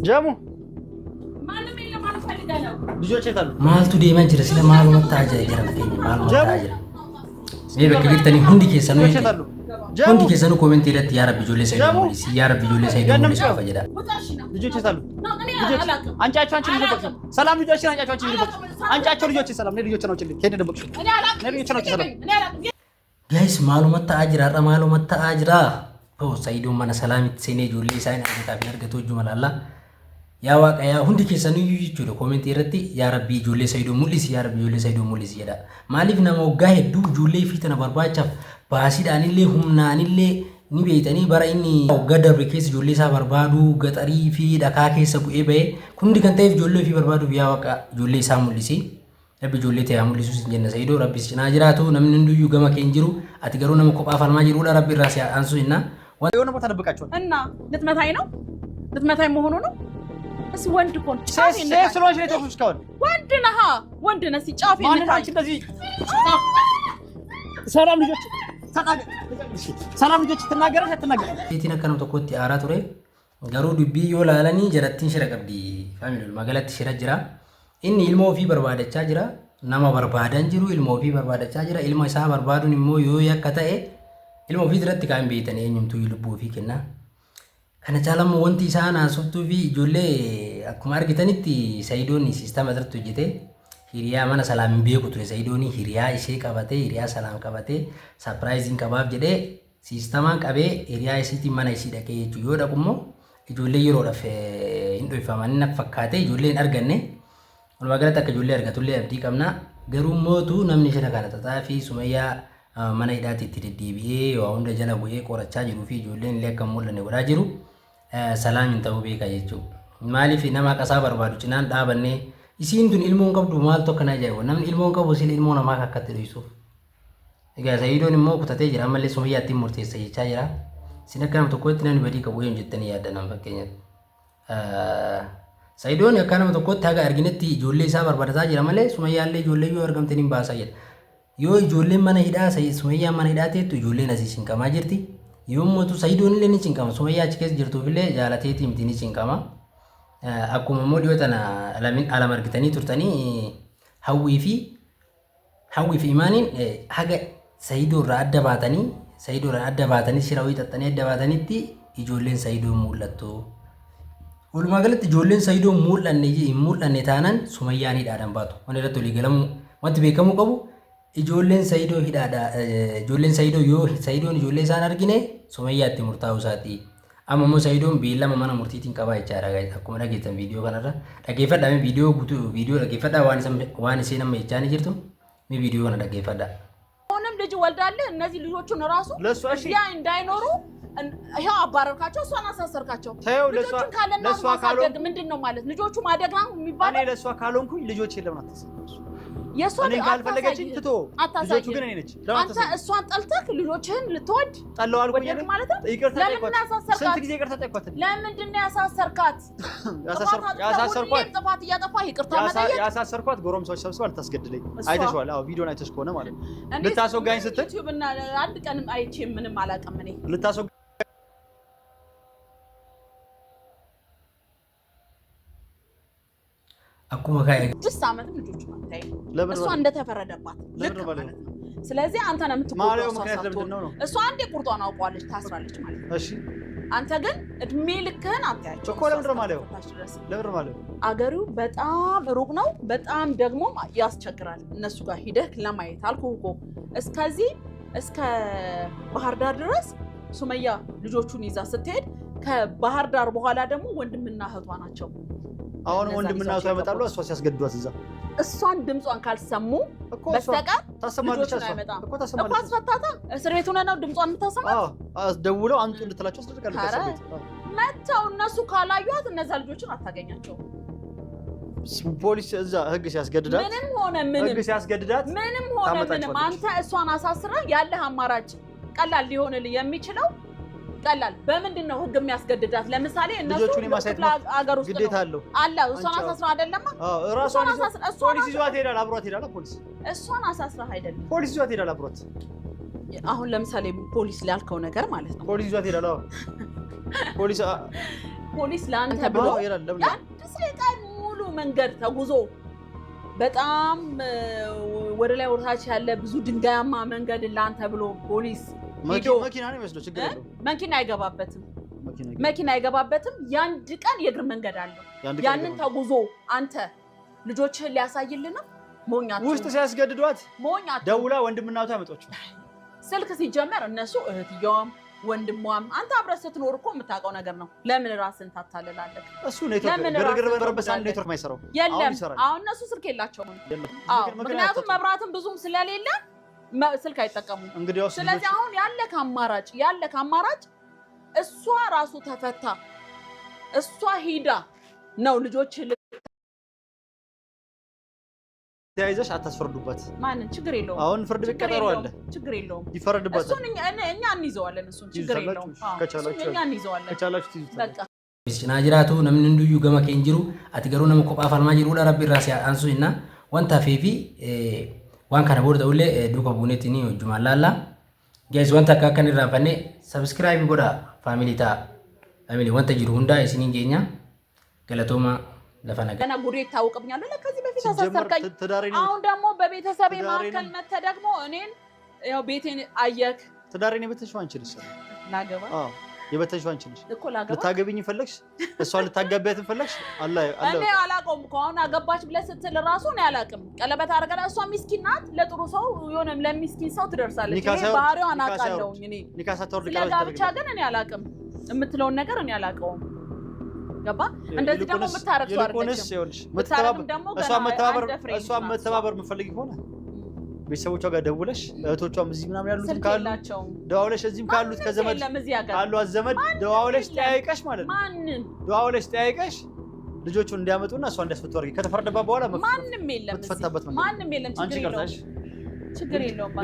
ጀሙ ልጆች የታሉ? ማልቱ ዴማ ጅረ ስለ ማሉ መታጀ ጅረ ፈከኝ ማሉ መታጀ ኔ በክቢርተኒ ሁንዲ ኬሰኑ ሁንዲ ኬሰኑ ኮሜንት ይለት ያ ረቢ ጆሌ ሰይዶ ሙሊስ ያ ረቢ ጆሌ ሰይዶ ሙሊስ ፈጀዳ ልጆች የታሉ? ልጆች አንጫቸው አንቺ ልጅ ሰላም ልጆች አንጫቸው አንቺ ልጅ አንጫቸው ልጆች ሰላም ኔ ልጆች ነው ጭልኝ ሄደ ደብቅ ኔ ልጆች ነው ሰላም ጋይስ ማሉ መታጅራ ማሉ መታጅራ ኦ ሰይዶ ማነ ሰላሚት ሴኔ ጆሌ ሳይን አገታ ቢርገቶ ጁመላላ ያ ዋቀያ ሁንዲ ኬሰኑ ይይቹ ኮሜንት ይረቲ ያ ረቢ ጆሌ ሰይዶ ሙሊስ ያ ረቢ ጆሌ ሰይዶ ሙሊስ ይዳ ማሊፍ ነሞ ጋሄዱ ጆሌ ፊተና በርባቻፍ ባሲዳንሌ ሁምናንሌ ni beeytanii bara inni gadda keessa ijoollee isaa barbaadu gaxarii fi dhakaa keessa bu'ee ba'e kundi kan ta'eef ijoollee fi barbaadu yaa waqa ijoollee isaa mul'isi rabbi ijoollee ta'e mul'isu sin jenna Saidoo rabbis cinaa jiraatu namni hunduyyuu gama keen jiru ati garuu nama kophaa falmaa jirudha rabbi irraa si aansu inna የሆነ ቦታ ደብቃቸዋል እና ልትመታኝ ነው ልትመታኝ መሆኑ ነው እስ ወንድ ኮን ስለሆንሽ ነው ተኩስ ካውን ወንድ ነህ ወንድ ነህ ሲጫፍ ማን አንቺ እንደዚህ ሰላም ልጆች ሰላም ልጆች ተናገረሽ አትናገረሽ እቲና ከነው ተቆጥ አራ ቱሬ ገሩ ዱቢ ዮላላኒ ጀራቲን ሽራ ቀብዲ ፋሚሊ ማገላት ሽራ ጅራ ኢኒ ኢልሞ ፊ በርባደቻ ጅራ ናማ በርባዳን ጅሩ ኢልሞ ፊ በርባደቻ ጅራ ኢልሞ ኢሳ በርባዱን ኢሞ ዮ ያከታኤ ኢልሞ ፊ ድረት ካን ቤተኔ ኝምቱ ይልቦ ፊ ከና ከነ ቻላም ወንቲ ኢሳና ሱፍቱ ፊ ጆሌ አኩማ አርጊተኒቲ ሳይዶኒ ሲስተም አድርቱ ጅቴ hiriyaa mana salaam beeku ture Saidooni hiriyaa ishee qabatee hiriyaa salaam qabatee surprising qabaaf jedhee siistamaan qabee hiriyaa isiitiin mana ishii dhaqee jechuu yoo dhaqummoo ijoollee yeroodhaaf hin dhoofamanii na fakkaatee ijoollee hin arganne walumaa galatti akka ijoollee argatullee abdii qabna garuu mootu namni ishee kana tataa fi Sumayyaa mana hidhaatti itti deddeebi'ee waa hunda jala bu'ee qorachaa jiruu fi ijoolleen illee akka mul'anne godhaa jiru salaam hin ta'uu beeka jechuudha maaliif nama qasaa barbaadu cinaan dhaabannee isiin tun ilmoon qabdu maal tokko na ajaa'iba namni ilmoon qabu sil ilmoo namaa akkatti dhiisuuf egaa Saidoon immoo kutatee jira ammallee Sumayyaatti murteessa jechaa jira sin akka nama tokkotti namni badii qabu yoo jettanii yaaddan fakkeenyaaf Saidoon akka nama tokkotti haga arginetti ijoollee isaa barbaadaa jira malee Sumayyaallee ijoollee yoo argamtanii hin baasaa jedha yoo ijoolleen mana hidhaa Sumayyaan mana hidhaa teettu ijoolleen asii cinqamaa jirti yoo mootu Saidoon illee ni cinqama Sumayyaa achi keessa jirtuufillee jaalateetii miti ni cinqama akkuma immoo dhiyootana alama argitanii turtanii hawwii fi imaaniin haga Saidoo irraa adda baatanii shirawii xaxxanii adda baatanitti ijoolleen Saidoo mul'attu. Walumaa galatti ijoolleen Saidoo mul'anne taanaan Sumayyaan hidhaadhaan baatu. Wanti irratti olii galamu wanti beekamuu qabu ijoolleen Saidoo hidhaadha. Ijoolleen Saidoo yoo Saidoon ijoollee isaan argine Sumayyaatti murtaa'uu isaati. amma mo Saidoon beellama mana murtiitiin qabaa jechaadha gaayita akkuma dhageettan viidiyoo kanarra dhageeffadhaa viidiyoo guutuu viidiyoo dhageeffadhaa waan iseen amma jechaa ni jirtu mi viidiyoo kana dhageeffadhaa ሆነም ልጅ ወልዳለ እነዚህ ልጆቹን ራሱ ያ እንዳይኖሩ ይሄው አባረርካቸው እሷን አሳሰርካቸው ልጆቹን ካለና ማሳደግ ምንድነው ማለት ልጆቹ ማደግ ነው የሚባለው እኔ ለሷ ካልሆንኩኝ ልጆች የለም አታስብ የሷን ካልፈለገችኝ ትቶ ልጆቹ ግን እኔ ነች አንተ እሷን ጠልተክ ልጆችህን ልትወድ ጠላው አልኩኝ ማለት ይቅርታ ጠይቋት ስንት ጊዜ ይቅርታ ጠይቋት ለምንድን ነው ያሳሰርካት ያሳሰርኳት ጥፋት እያጠፋ ይቅርታ መጠየቅ ያሳሰርኳት ጎረምሳዎች ሰብስበው አልታስገድለኝ አይተሽዋል አዎ ቪዲዮን አይተሽ ከሆነ ማለት ነው ልታስወጋኝ ስትል ዩቲዩብ እና አንድ ቀንም አይቼ ምንም አላውቅም እኔ ልታስወጋ akkuma kaa'e 6 ዓመት ልጆች ማታይ እሷ እንደተፈረደባት ልክ ማለት ነው ስለዚህ አንተ ነው የምትቆጣው እሷ አንዴ ቁርጧን አውቋለች ታስራለች ማለት ነው እሺ አንተ ግን እድሜ ልክህን አታያቸው እኮ ለምን ማለት አገሩ በጣም ሩቅ ነው በጣም ደግሞ ያስቸግራል እነሱ ጋር ሂደህ ለማየት አልኩህ እኮ እስከዚህ እስከ ባህር ዳር ድረስ ሱመያ ልጆቹን ይዛ ስትሄድ ከባህር ዳር በኋላ ደግሞ ወንድምና እህቷ ናቸው አሁን ወንድምና እህቷ ያመጣሉ እሷ ሲያስገድዷት እዛ እሷን ድምጿን ካልሰሙ በስተቀር ታሰማለች እኮ አስፈታታ እስር ቤት ሆነ ነው ድምጿን የምታሰማት ደውለው አንጡ እንድትላቸው አስደርጋለች እስር ቤት መተው እነሱ ካላዩት እነዛ ልጆችን አታገኛቸው ፖሊስ እዛ ህግ ሲያስገድዳት ምንም ሆነ ምንም አንተ እሷን አሳስራ ያለህ አማራጭ ቀላል ሊሆንልህ የሚችለው ቀላል በምንድነው ህግ የሚያስገድዳት ለምሳሌ እነሱ አገር ውስጥ ግዴታ አለ እሷን አሳስራ አይደለም ራሷን ፖሊስ ይዟት ሄዳል አብሯት ሄዳል ፖሊስ እሷን አሳስራ አይደለም ፖሊስ ይዟት ሄዳል አብሯት አሁን ለምሳሌ ፖሊስ ላልከው ነገር ማለት ነው ፖሊስ ይዟት ሄዳል ፖሊስ ለአንተ ብሎ ቀን ሙሉ መንገድ ተጉዞ በጣም ወደ ላይ ወርታች ያለ ብዙ ድንጋያማ መንገድ ለአንተ ብሎ ፖሊስ መኪና ነው የሚመስለው ችግር የለውም መኪና አይገባበትም ያንድ ቀን የእግር መንገድ አለው ያንን ተጉዞ አንተ ልጆችህን ሊያሳይልህ ነው ሞኛት ውስጥ ሲያስገድዷት ደውላ ወንድምናቷ ያመጣቸው ስልክ ሲጀመር እነሱ እህትየዋም ወንድሟም አንተ አብረህ ስትኖር እኮ የምታውቀው ነገር ነው ለምን ራስን ታታለላለህ እሱ ኔትወርክ ግርግር በረበሳ ነገር ማይሰራው የለም አሁን እነሱ ስልክ የላቸውም ምክንያቱም መብራትም ብዙም ስለሌለ ስልክ አይጠቀሙም ስለዚህ አሁን ያለ አማራጭ እሷ ራሱ ተፈታ እሷ ሂዳ ነው ልጆች ተያይዘሽ አታስፈርዱበት ማንን ችግር የለውም አሁን ፍርድ ቤት ቀጠሮ አለ ችግር የለውም ይፈረድበት እሱን እኛ እንይዘዋለን እሱን ችግር የለውም እኛ እንይዘዋለን ከቻላችሁ ትይዙት በቃ ቢስና ጅራቱ ነምን እንዱዩ ገማ ከንጅሩ አትገሩ ነም ቆጳ ፈልማ ጅሩ ለረቢ ራስ አንሱ እና ወንታ ፌፊ ዋን ካና ቦርዳ ሁሌ ዱኮ ቡኔቲኒ ጁማላላ ጋይስ ወንታ ካከን ራፈኔ ሰብስክራይብ ጎዳ ፋሚሊታ ፋሚሊ ወንታ ጅሩ ሁንዳ እስኒን ጌኛ ገለቶማ ገና ጉዴ ታውቅብኛል ለከዚህ በፊት አሳሰርከኝ አሁን ደግሞ በቤተሰብ ማከል መተ ደግሞ እኔን ያው ቤቴን አየክ ትዳሬን የበተሽው አንቺ ልጅ ላገባ የበተሽው አንቺ ልጅ እኮ ላገባ ልታገብኝ ፈለግሽ እሷ ልታጋቢያት ፈለግሽ አላህ እኔ አላቆም እኮ አሁን አገባች ብለህ ስትል ራሱ ነው ያላቅም ቀለበት አርገና እሷ ምስኪን ናት ለጥሩ ሰው የሆነ ለሚስኪን ሰው ትደርሳለች እኔ ባህሪው አናቃለው እኔ ኒካሳ ተወርድ ጋብቻ ግን እኔ አላቅም የምትለውን ነገር እኔ አላቀውም ገባ እንደዚህ ደግሞ መታረቅ ሰው አይደለሽ እሷ መተባበር መፈልጊ ሆነ ቤተሰቦቿ ጋር ደውለሽ እህቶቿም እዚህ ምናምን ያሉት ካሉ ደዋውለሽ እዚህም ካሉት ከዘመድ ካሉ አዘመድ ደዋውለሽ ጠያይቀሽ ማለት ነው ማንን ደዋውለሽ ጠያይቀሽ ልጆቹን እንዲያመጡና እሷ እንዲያስፈቱ አድርጊ ከተፈረደባ በኋላ ማንንም የለም ችግር የለውም